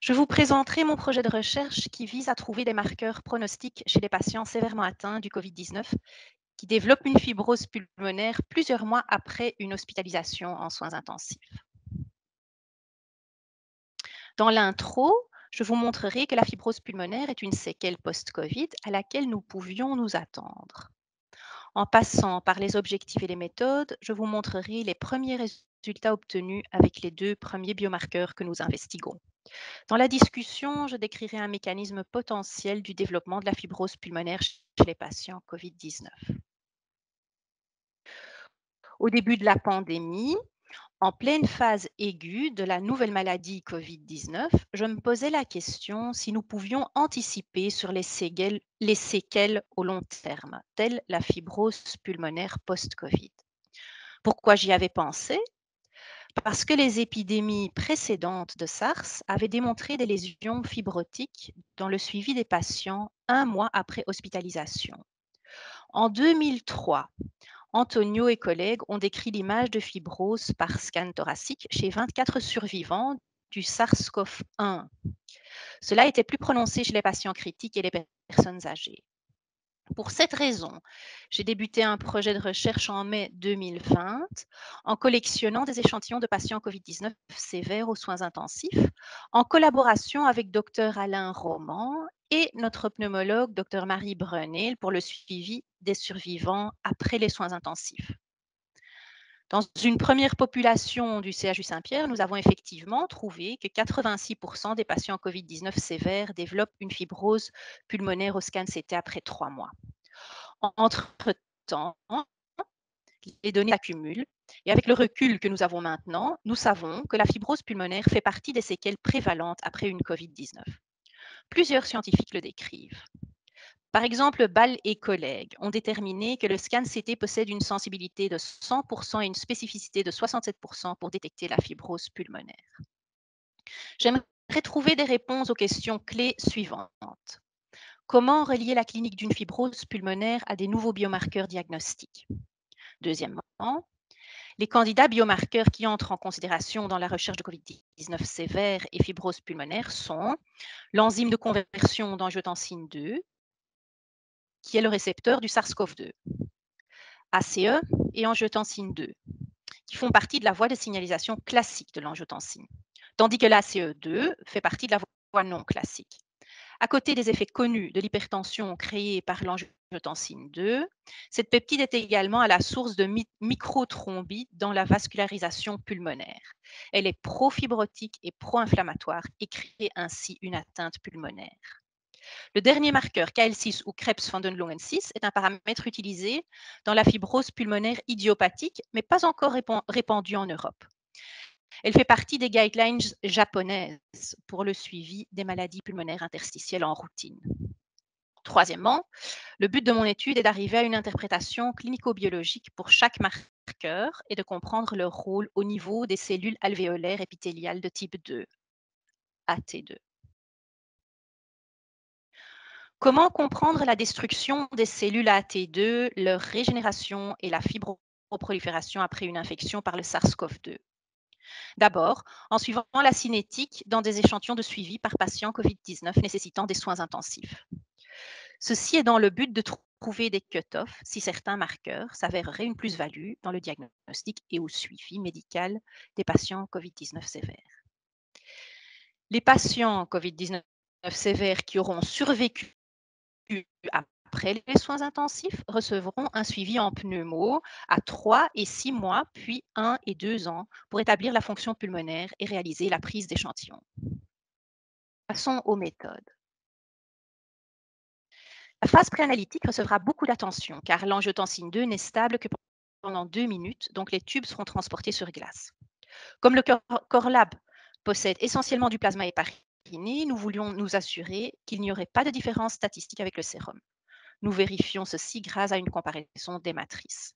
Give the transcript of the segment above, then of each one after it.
Je vous présenterai mon projet de recherche qui vise à trouver des marqueurs pronostiques chez les patients sévèrement atteints du Covid-19 qui développent une fibrose pulmonaire plusieurs mois après une hospitalisation en soins intensifs. Dans l'intro, je vous montrerai que la fibrose pulmonaire est une séquelle post-Covid à laquelle nous pouvions nous attendre. En passant par les objectifs et les méthodes, je vous montrerai les premiers résultats obtenus avec les deux premiers biomarqueurs que nous investiguons. Dans la discussion, je décrirai un mécanisme potentiel du développement de la fibrose pulmonaire chez les patients COVID-19. Au début de la pandémie, en pleine phase aiguë de la nouvelle maladie COVID-19, je me posais la question si nous pouvions anticiper sur les séquelles au long terme, telles la fibrose pulmonaire post-Covid. Pourquoi j'y avais pensé? Parce que les épidémies précédentes de SARS avaient démontré des lésions fibrotiques dans le suivi des patients un mois après hospitalisation. En 2003, Antonio et collègues ont décrit l'image de fibrose par scan thoracique chez 24 survivants du SARS-CoV-1. Cela était plus prononcé chez les patients critiques et les personnes âgées. Pour cette raison, j'ai débuté un projet de recherche en mai 2020 en collectionnant des échantillons de patients COVID-19 sévères aux soins intensifs, en collaboration avec Dr Alain Roman et notre pneumologue Dr Marie Brunel pour le suivi des survivants après les soins intensifs. Dans une première population du CHU Saint-Pierre, nous avons effectivement trouvé que 86% des patients COVID-19 sévères développent une fibrose pulmonaire au scan CT après 3 mois. Entre-temps, les données s'accumulent et avec le recul que nous avons maintenant, nous savons que la fibrose pulmonaire fait partie des séquelles prévalentes après une COVID-19. Plusieurs scientifiques le décrivent. Par exemple, Ball et collègues ont déterminé que le scan CT possède une sensibilité de 100% et une spécificité de 67% pour détecter la fibrose pulmonaire. J'aimerais trouver des réponses aux questions clés suivantes. Comment relier la clinique d'une fibrose pulmonaire à des nouveaux biomarqueurs diagnostiques? Deuxièmement, les candidats biomarqueurs qui entrent en considération dans la recherche de COVID-19 sévère et fibrose pulmonaire sont l'enzyme de conversion d'angiotensine 2, qui est le récepteur du SARS-CoV-2, ACE et angiotensine 2, qui font partie de la voie de signalisation classique de l'angiotensine, tandis que l'ACE2 fait partie de la voie non classique. À côté des effets connus de l'hypertension créée par l'angiotensine 2, cette peptide est également à la source de microthrombite dans la vascularisation pulmonaire. Elle est profibrotique et pro-inflammatoire et crée ainsi une atteinte pulmonaire. Le dernier marqueur, KL6 ou Krebs van den Longen 6, est un paramètre utilisé dans la fibrose pulmonaire idiopathique, mais pas encore répandu en Europe. Elle fait partie des guidelines japonaises pour le suivi des maladies pulmonaires interstitielles en routine. Troisièmement, le but de mon étude est d'arriver à une interprétation clinico-biologique pour chaque marqueur et de comprendre leur rôle au niveau des cellules alvéolaires épithéliales de type 2, AT2. Comment comprendre la destruction des cellules AT2, leur régénération et la fibroprolifération après une infection par le SARS-CoV-2? D'abord, en suivant la cinétique dans des échantillons de suivi par patients COVID-19 nécessitant des soins intensifs. Ceci est dans le but de trouver des cut-offs si certains marqueurs s'avéreraient une plus-value dans le diagnostic et au suivi médical des patients COVID-19 sévères. Les patients COVID-19 sévères qui auront survécu après les soins intensifs recevront un suivi en pneumo à 3 et 6 mois, puis 1 et 2 ans pour établir la fonction pulmonaire et réaliser la prise d'échantillons. Passons aux méthodes. La phase préanalytique recevra beaucoup d'attention car l'angiotensine 2 n'est stable que pendant 2 minutes, donc les tubes seront transportés sur glace. Comme le CoreLab possède essentiellement du plasma hépariné, nous voulions nous assurer qu'il n'y aurait pas de différence statistique avec le sérum. Nous vérifions ceci grâce à une comparaison des matrices.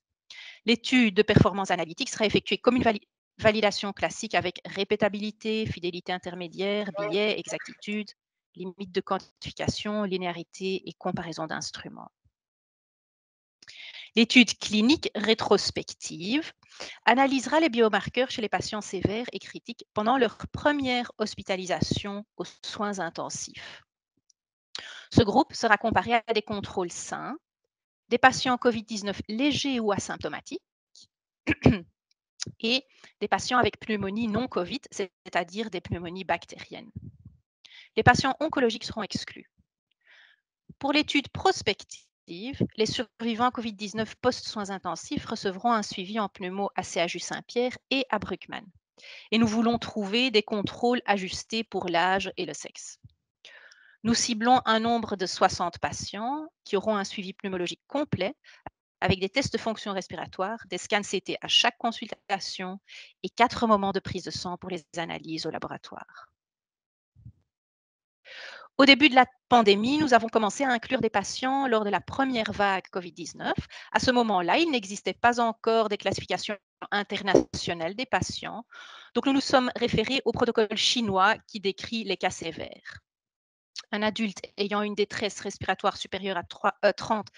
L'étude de performance analytique sera effectuée comme une validation classique avec répétabilité, fidélité intermédiaire, biais, exactitude, limite de quantification, linéarité et comparaison d'instruments. L'étude clinique rétrospective analysera les biomarqueurs chez les patients sévères et critiques pendant leur première hospitalisation aux soins intensifs. Ce groupe sera comparé à des contrôles sains, des patients COVID-19 légers ou asymptomatiques et des patients avec pneumonie non Covid, c'est-à-dire des pneumonies bactériennes. Les patients oncologiques seront exclus. Pour l'étude prospective, les survivants COVID-19 post-soins intensifs recevront un suivi en pneumo à CHU Saint-Pierre et à Bruckmann. Et nous voulons trouver des contrôles ajustés pour l'âge et le sexe. Nous ciblons un nombre de 60 patients qui auront un suivi pneumologique complet avec des tests de fonction respiratoire, des scans CT à chaque consultation et 4 moments de prise de sang pour les analyses au laboratoire. Au début de la pandémie, nous avons commencé à inclure des patients lors de la première vague COVID-19. À ce moment-là, il n'existait pas encore des classifications internationales des patients. Donc, nous nous sommes référés au protocole chinois qui décrit les cas sévères. Un adulte ayant une détresse respiratoire supérieure à 30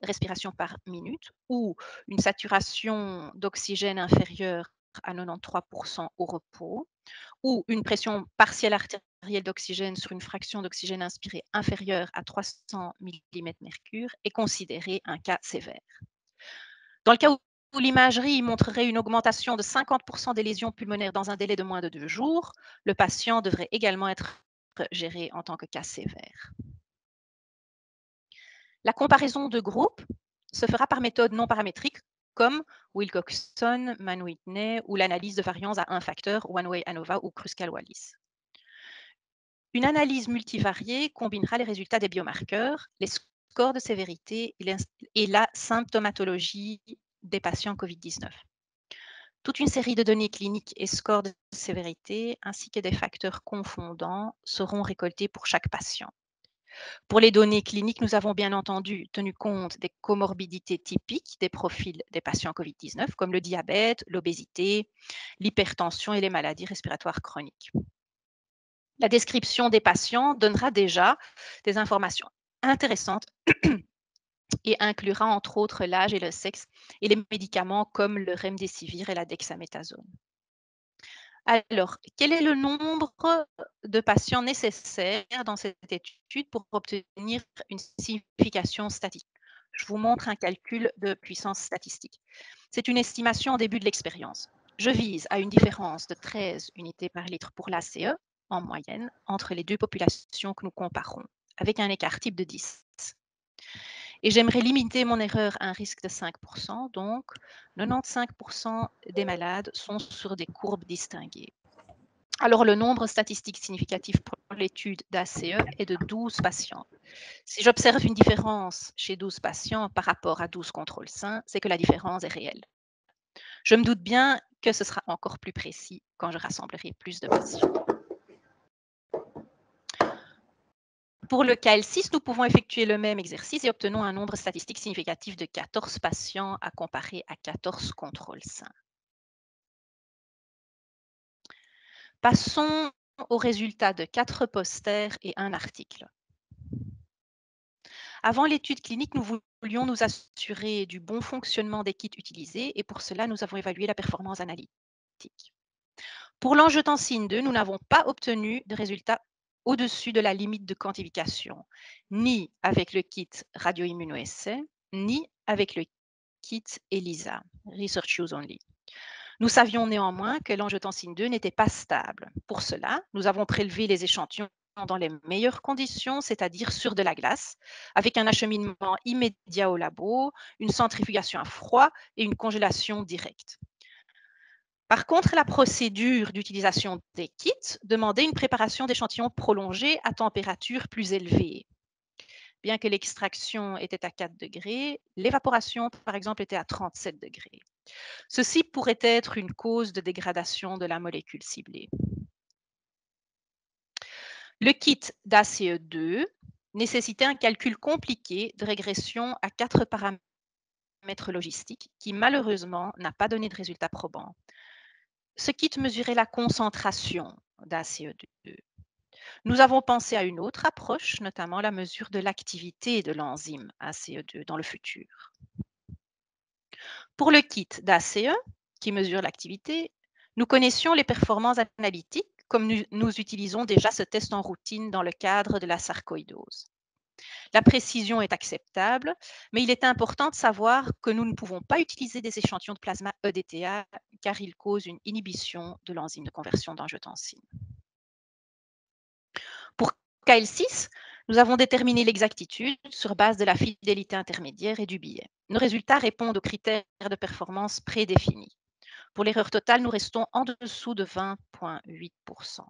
respirations par minute ou une saturation d'oxygène inférieure à 93% au repos ou une pression partielle artérielle d'oxygène sur une fraction d'oxygène inspiré inférieure à 300 mmHg est considéré un cas sévère. Dans le cas où l'imagerie montrerait une augmentation de 50% des lésions pulmonaires dans un délai de moins de 2 jours, le patient devrait également être géré en tant que cas sévère. La comparaison de groupes se fera par méthode non paramétrique comme Wilcoxon, Mann-Whitney ou l'analyse de variance à un facteur, One-Way ANOVA ou Kruskal-Wallis. Une analyse multivariée combinera les résultats des biomarqueurs, les scores de sévérité et la symptomatologie des patients COVID-19. Toute une série de données cliniques et scores de sévérité, ainsi que des facteurs confondants, seront récoltés pour chaque patient. Pour les données cliniques, nous avons bien entendu tenu compte des comorbidités typiques des profils des patients COVID-19, comme le diabète, l'obésité, l'hypertension et les maladies respiratoires chroniques. La description des patients donnera déjà des informations intéressantes et inclura entre autres l'âge et le sexe et les médicaments comme le remdesivir et la dexaméthasone. Alors, quel est le nombre de patients nécessaires dans cette étude pour obtenir une signification statistique? Je vous montre un calcul de puissance statistique. C'est une estimation en début de l'expérience. Je vise à une différence de 13 unités par litre pour l'ACE en moyenne entre les deux populations que nous comparons, avec un écart type de 10. Et j'aimerais limiter mon erreur à un risque de 5%, donc 95% des malades sont sur des courbes distinguées. Alors, le nombre statistique significatif pour l'étude d'ACE est de 12 patients. Si j'observe une différence chez 12 patients par rapport à 12 contrôles sains, c'est que la différence est réelle. Je me doute bien que ce sera encore plus précis quand je rassemblerai plus de patients. Pour le cas L6, nous pouvons effectuer le même exercice et obtenons un nombre statistique significatif de 14 patients à comparer à 14 contrôles sains. Passons aux résultats de 4 posters et un article. Avant l'étude clinique, nous voulions nous assurer du bon fonctionnement des kits utilisés et pour cela, nous avons évalué la performance analytique. Pour l'angiotensine 2, nous n'avons pas obtenu de résultats au-dessus de la limite de quantification, ni avec le kit radio-immunoessai, ni avec le kit ELISA, Research Use Only. Nous savions néanmoins que l'angiotensine 2 n'était pas stable. Pour cela, nous avons prélevé les échantillons dans les meilleures conditions, c'est-à-dire sur de la glace, avec un acheminement immédiat au labo, une centrifugation à froid et une congélation directe. Par contre, la procédure d'utilisation des kits demandait une préparation d'échantillons prolongée à température plus élevée. Bien que l'extraction était à 4 degrés, l'évaporation, par exemple, était à 37 degrés. Ceci pourrait être une cause de dégradation de la molécule ciblée. Le kit d'ACE2 nécessitait un calcul compliqué de régression à 4 paramètres logistiques qui malheureusement n'a pas donné de résultats probants. Ce kit mesurait la concentration d'ACE2. Nous avons pensé à une autre approche, notamment la mesure de l'activité de l'enzyme ACE2 dans le futur. Pour le kit d'ACE, qui mesure l'activité, nous connaissions les performances analytiques comme nous utilisons déjà ce test en routine dans le cadre de la sarcoïdose. La précision est acceptable, mais il est important de savoir que nous ne pouvons pas utiliser des échantillons de plasma EDTA car ils causent une inhibition de l'enzyme de conversion d'angiotensine. Pour KL6, nous avons déterminé l'exactitude sur base de la fidélité intermédiaire et du biais. Nos résultats répondent aux critères de performance prédéfinis. Pour l'erreur totale, nous restons en dessous de 20,8%.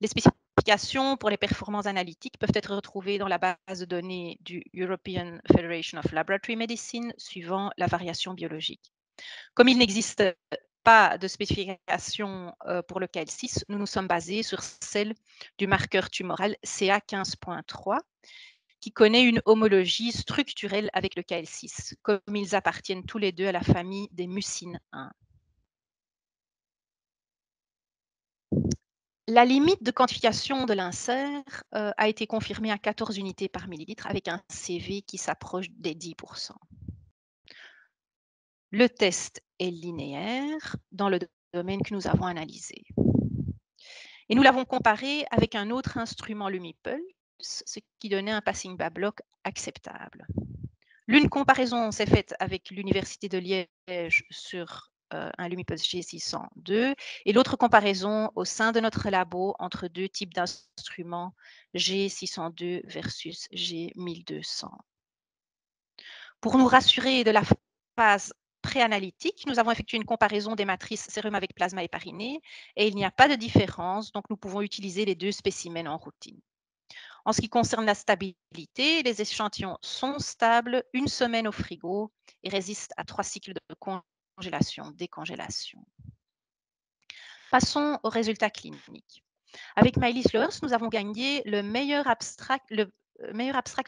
Les spécifications pour les performances analytiques peuvent être retrouvées dans la base de données du European Federation of Laboratory Medicine suivant la variation biologique. Comme il n'existe pas de spécification pour le KL6, nous nous sommes basés sur celle du marqueur tumoral CA15.3 qui connaît une homologie structurelle avec le KL6, comme ils appartiennent tous les deux à la famille des mucines 1. La limite de quantification de l'insert a été confirmée à 14 unités par millilitre avec un CV qui s'approche des 10%. Le test est linéaire dans le domaine que nous avons analysé. Et nous l'avons comparé avec un autre instrument Lumipulse, ce qui donnait un passing Bablock acceptable. L'une comparaison s'est faite avec l'Université de Liège sur un Lumipulse G602 et l'autre comparaison au sein de notre labo entre deux types d'instruments G602 versus G1200. Pour nous rassurer de la phase préanalytique, nous avons effectué une comparaison des matrices sérum avec plasma hépariné et il n'y a pas de différence, donc nous pouvons utiliser les deux spécimens en routine. En ce qui concerne la stabilité, les échantillons sont stables une semaine au frigo et résistent à 3 cycles de congélation, décongélation. Passons aux résultats cliniques. Avec Miley Slowers, nous avons gagné le meilleur abstract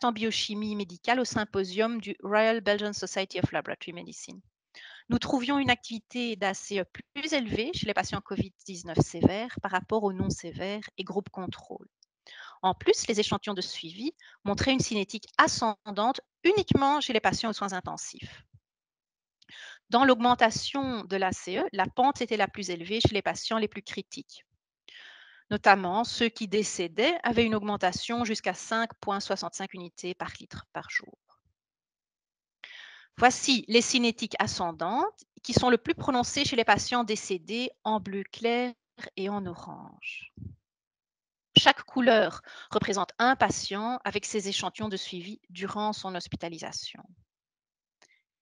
en biochimie médicale au symposium du Royal Belgian Society of Laboratory Medicine. Nous trouvions une activité d'ACE plus élevée chez les patients COVID-19 sévères par rapport aux non sévères et groupe contrôle. En plus, les échantillons de suivi montraient une cinétique ascendante uniquement chez les patients aux soins intensifs. Dans l'augmentation de l'ACE, la pente était la plus élevée chez les patients les plus critiques. Notamment, ceux qui décédaient avaient une augmentation jusqu'à 5,65 unités par litre par jour. Voici les cinétiques ascendantes qui sont le plus prononcées chez les patients décédés en bleu clair et en orange. Chaque couleur représente un patient avec ses échantillons de suivi durant son hospitalisation.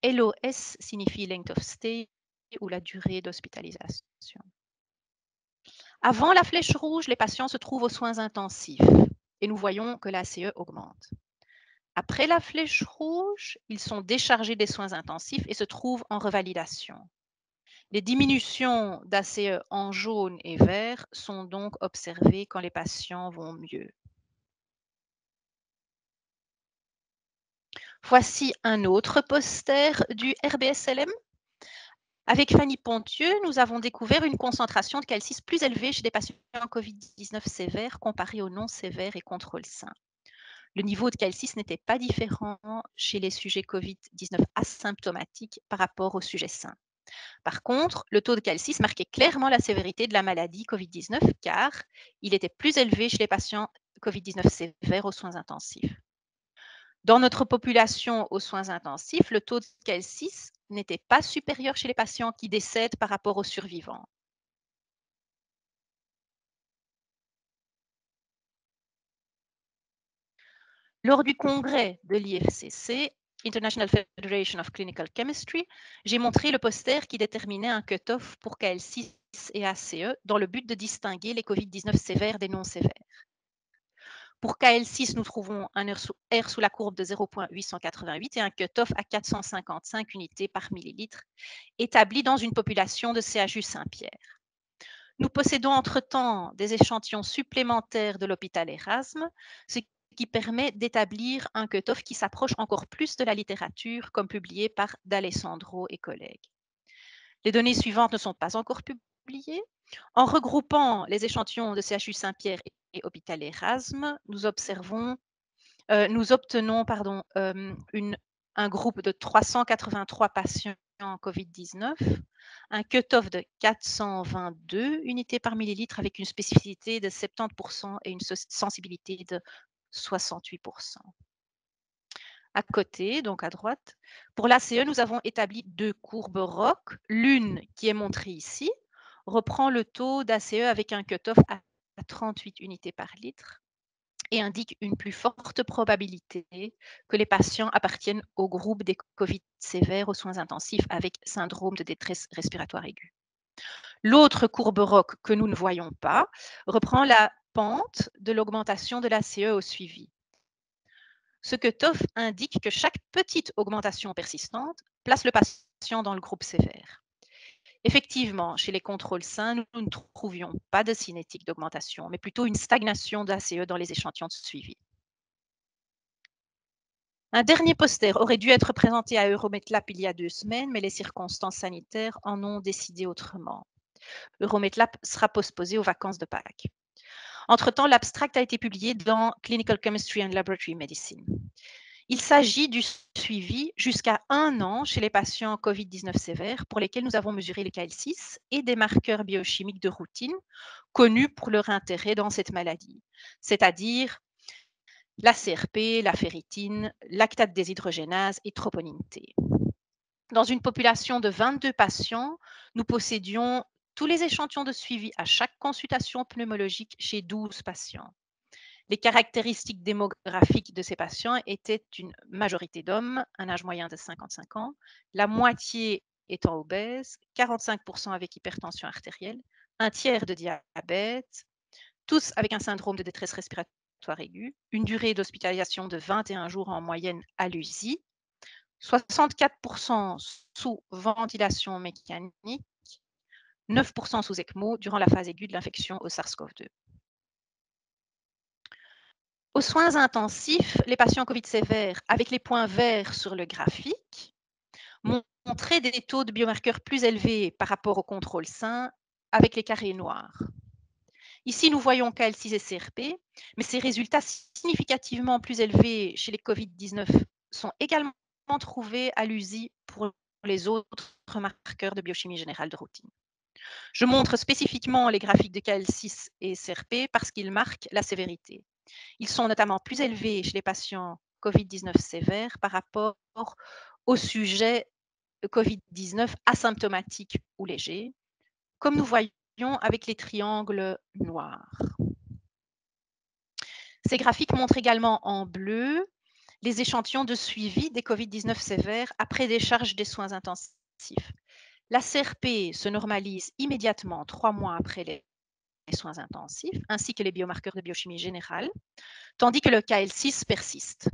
LOS signifie length of stay ou la durée d'hospitalisation. Avant la flèche rouge, les patients se trouvent aux soins intensifs et nous voyons que l'ACE augmente. Après la flèche rouge, ils sont déchargés des soins intensifs et se trouvent en revalidation. Les diminutions d'ACE en jaune et vert sont donc observées quand les patients vont mieux. Voici un autre poster du RBSLM. Avec Fanny Pontieux, nous avons découvert une concentration de calcis plus élevée chez des patients COVID-19 sévères comparée aux non sévères et contrôle sain. Le niveau de calcis n'était pas différent chez les sujets COVID-19 asymptomatiques par rapport aux sujets sains. Par contre, le taux de calcis marquait clairement la sévérité de la maladie COVID-19 car il était plus élevé chez les patients COVID-19 sévères aux soins intensifs. Dans notre population aux soins intensifs, le taux de calcis n'était pas supérieur chez les patients qui décèdent par rapport aux survivants. Lors du congrès de l'IFCC, International Federation of Clinical Chemistry, j'ai montré le poster qui déterminait un cut-off pour KL6 et ACE dans le but de distinguer les COVID-19 sévères des non sévères. Pour KL6, nous trouvons un R sous la courbe de 0,888 et un cut-off à 455 unités par millilitre, établi dans une population de CHU Saint-Pierre. Nous possédons entre-temps des échantillons supplémentaires de l'hôpital Erasme, ce qui permet d'établir un cut-off qui s'approche encore plus de la littérature, comme publié par D'Alessandro et collègues. Les données suivantes ne sont pas encore publiées. En regroupant les échantillons de CHU Saint-Pierre et Hôpital Erasme, nous obtenons un groupe de 383 patients Covid-19, un cut-off de 422 unités par millilitre avec une spécificité de 70% et une sensibilité de 68%. À côté, donc à droite, pour l'ACE, nous avons établi deux courbes ROC. L'une, qui est montrée ici, reprend le taux d'ACE avec un cut-off à 38 unités par litre et indique une plus forte probabilité que les patients appartiennent au groupe des Covid sévères aux soins intensifs avec syndrome de détresse respiratoire aiguë. L'autre courbe ROC que nous ne voyons pas reprend la pente de l'augmentation de l'ACE au suivi. Ce cutoff indique que chaque petite augmentation persistante place le patient dans le groupe sévère. Effectivement, chez les contrôles sains, nous ne trouvions pas de cinétique d'augmentation, mais plutôt une stagnation d'ACE dans les échantillons de suivi. Un dernier poster aurait dû être présenté à EuroMedLab il y a 2 semaines, mais les circonstances sanitaires en ont décidé autrement. EuroMedLab sera postposé aux vacances de Pâques. Entre-temps, l'abstract a été publié dans Clinical Chemistry and Laboratory Medicine. Il s'agit du suivi jusqu'à 1 an chez les patients Covid-19 sévères pour lesquels nous avons mesuré le KL6 et des marqueurs biochimiques de routine connus pour leur intérêt dans cette maladie, c'est-à-dire la CRP, la ferritine, lactate déshydrogénase et troponine T. Dans une population de 22 patients, nous possédions tous les échantillons de suivi à chaque consultation pneumologique chez 12 patients. Les caractéristiques démographiques de ces patients étaient une majorité d'hommes, un âge moyen de 55 ans, la moitié étant obèse, 45% avec hypertension artérielle, un tiers de diabète, tous avec un syndrome de détresse respiratoire aiguë, une durée d'hospitalisation de 21 jours en moyenne à l'USI, 64% sous ventilation mécanique, 9% sous ECMO durant la phase aiguë de l'infection au SARS-CoV-2. Aux soins intensifs, les patients Covid sévères avec les points verts sur le graphique montraient des taux de biomarqueurs plus élevés par rapport au contrôle sain avec les carrés noirs. Ici, nous voyons KL6 et CRP, mais ces résultats significativement plus élevés chez les Covid-19 sont également trouvés à l'USI pour les autres marqueurs de biochimie générale de routine. Je montre spécifiquement les graphiques de KL6 et CRP parce qu'ils marquent la sévérité. Ils sont notamment plus élevés chez les patients Covid-19 sévères par rapport au sujet Covid-19 asymptomatique ou léger, comme nous voyons avec les triangles noirs. Ces graphiques montrent également en bleu les échantillons de suivi des Covid-19 sévères après décharge des soins intensifs. La CRP se normalise immédiatement 3 mois après les soins intensifs, ainsi que les biomarqueurs de biochimie générale, tandis que le KL6 persiste.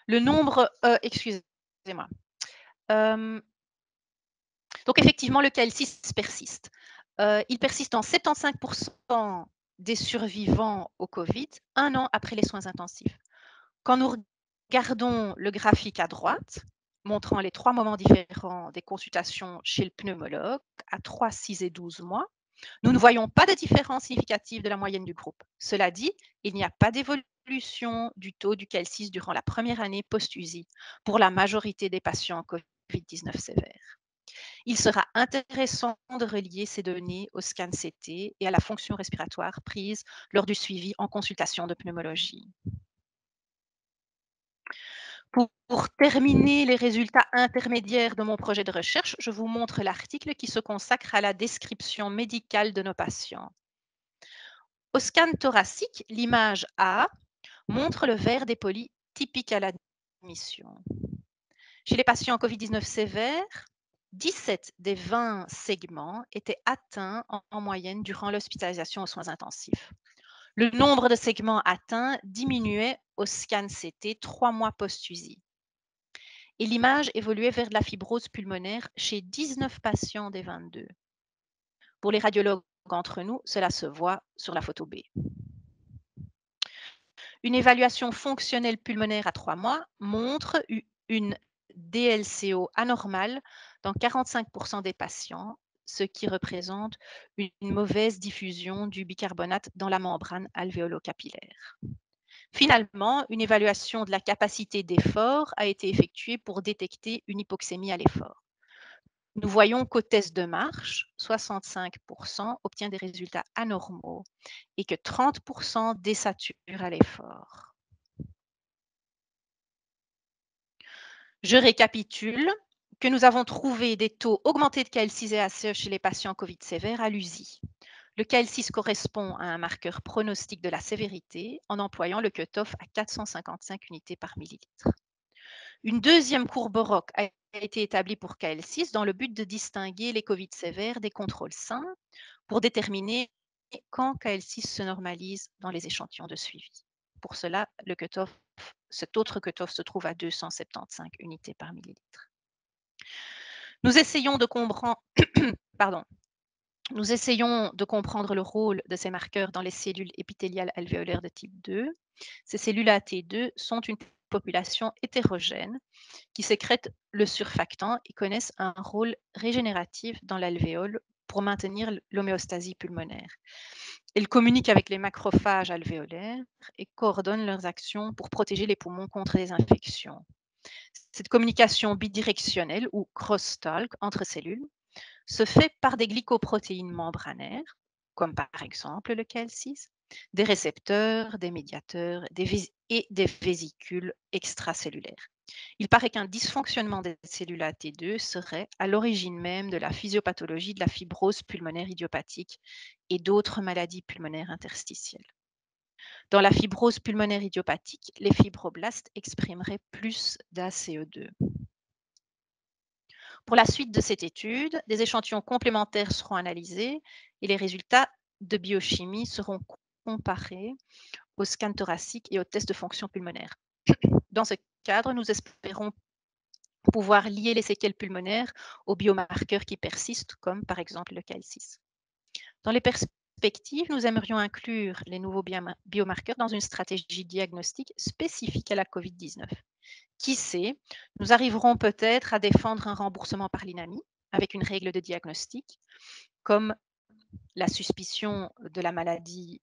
Le nombre, excusez-moi. Donc effectivement, le KL6 persiste. Il persiste dans 75% des survivants au Covid, 1 an après les soins intensifs. Quand nous regardons le graphique à droite, montrant les 3 moments différents des consultations chez le pneumologue à 3, 6 et 12 mois, nous ne voyons pas de différence significative de la moyenne du groupe. Cela dit, il n'y a pas d'évolution du taux du KL6 durant la première année post-USI pour la majorité des patients Covid-19 sévères. Il sera intéressant de relier ces données au scan CT et à la fonction respiratoire prise lors du suivi en consultation de pneumologie. Pour terminer les résultats intermédiaires de mon projet de recherche, je vous montre l'article qui se consacre à la description médicale de nos patients. Au scan thoracique, l'image A montre le verre dépoli typique à l'admission. Chez les patients Covid-19 sévères, 17 des 20 segments étaient atteints en moyenne durant l'hospitalisation aux soins intensifs. Le nombre de segments atteints diminuait au scan CT 3 mois post-USI. Et l'image évoluait vers de la fibrose pulmonaire chez 19 patients des 22. Pour les radiologues entre nous, cela se voit sur la photo B. Une évaluation fonctionnelle pulmonaire à 3 mois montre une DLCO anormale dans 45% des patients, ce qui représente une mauvaise diffusion du bicarbonate dans la membrane alvéolo-capillaire. Finalement, une évaluation de la capacité d'effort a été effectuée pour détecter une hypoxémie à l'effort. Nous voyons qu'au test de marche, 65% obtient des résultats anormaux et que 30% désaturent à l'effort. Je récapitule que nous avons trouvé des taux augmentés de KL6 et ACE chez les patients COVID sévères à l'USI. Le KL6 correspond à un marqueur pronostic de la sévérité en employant le cutoff à 455 unités par millilitre. Une deuxième courbe ROC a été établie pour KL6 dans le but de distinguer les COVID sévères des contrôles sains pour déterminer quand KL6 se normalise dans les échantillons de suivi. Pour cela, cet autre cutoff se trouve à 275 unités par millilitre. Nous essayons de comprendre le rôle de ces marqueurs dans les cellules épithéliales alvéolaires de type 2. Ces cellules AT2 sont une population hétérogène qui sécrètent le surfactant et connaissent un rôle régénératif dans l'alvéole pour maintenir l'homéostasie pulmonaire. Elles communiquent avec les macrophages alvéolaires et coordonnent leurs actions pour protéger les poumons contre les infections. Cette communication bidirectionnelle ou crosstalk entre cellules se fait par des glycoprotéines membranaires, comme par exemple le KL6, des récepteurs, des médiateurs et des vésicules extracellulaires. Il paraît qu'un dysfonctionnement des cellules AT2 serait à l'origine même de la physiopathologie de la fibrose pulmonaire idiopathique et d'autres maladies pulmonaires interstitielles. Dans la fibrose pulmonaire idiopathique, les fibroblastes exprimeraient plus d'ACE2. Pour la suite de cette étude, des échantillons complémentaires seront analysés et les résultats de biochimie seront comparés au scan thoracique et au test de fonction pulmonaire. Dans ce cadre, nous espérons pouvoir lier les séquelles pulmonaires aux biomarqueurs qui persistent, comme par exemple le KL6. Dans les perspectives, nous aimerions inclure les nouveaux biomarqueurs dans une stratégie diagnostique spécifique à la COVID-19. Qui sait, nous arriverons peut-être à défendre un remboursement par l'INAMI avec une règle de diagnostic, comme la suspicion de la maladie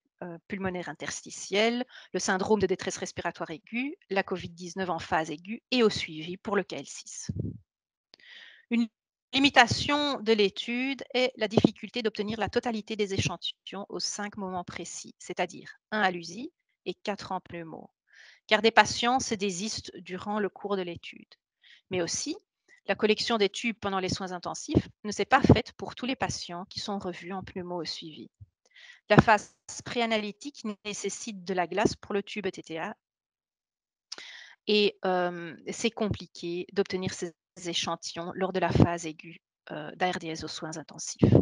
pulmonaire interstitielle, le syndrome de détresse respiratoire aiguë, la COVID-19 en phase aiguë et au suivi pour le KL6. Une limitation de l'étude est la difficulté d'obtenir la totalité des échantillons aux 5 moments précis, c'est-à-dire 1 à l'USI et 4 en pneumo, car des patients se désistent durant le cours de l'étude. Mais aussi, la collection des tubes pendant les soins intensifs ne s'est pas faite pour tous les patients qui sont revus en pneumo au suivi. La phase préanalytique nécessite de la glace pour le tube TTA et c'est compliqué d'obtenir ces échantillons lors de la phase aiguë d'ARDS aux soins intensifs.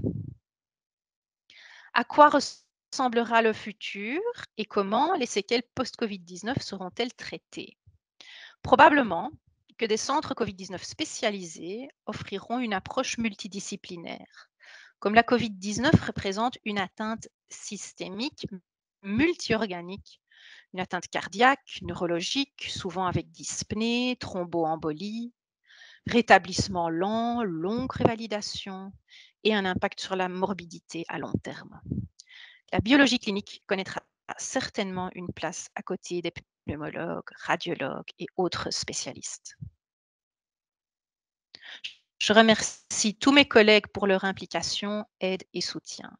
À quoi ressemblera le futur et comment les séquelles post-Covid-19 seront-elles traitées? Probablement que des centres Covid-19 spécialisés offriront une approche multidisciplinaire. Comme la Covid-19 représente une atteinte systémique multiorganique, une atteinte cardiaque, neurologique, souvent avec dyspnée, thromboembolie, rétablissement lent, longue révalidation et un impact sur la morbidité à long terme. La biologie clinique connaîtra certainement une place à côté des pneumologues, radiologues et autres spécialistes. Je remercie tous mes collègues pour leur implication, aide et soutien.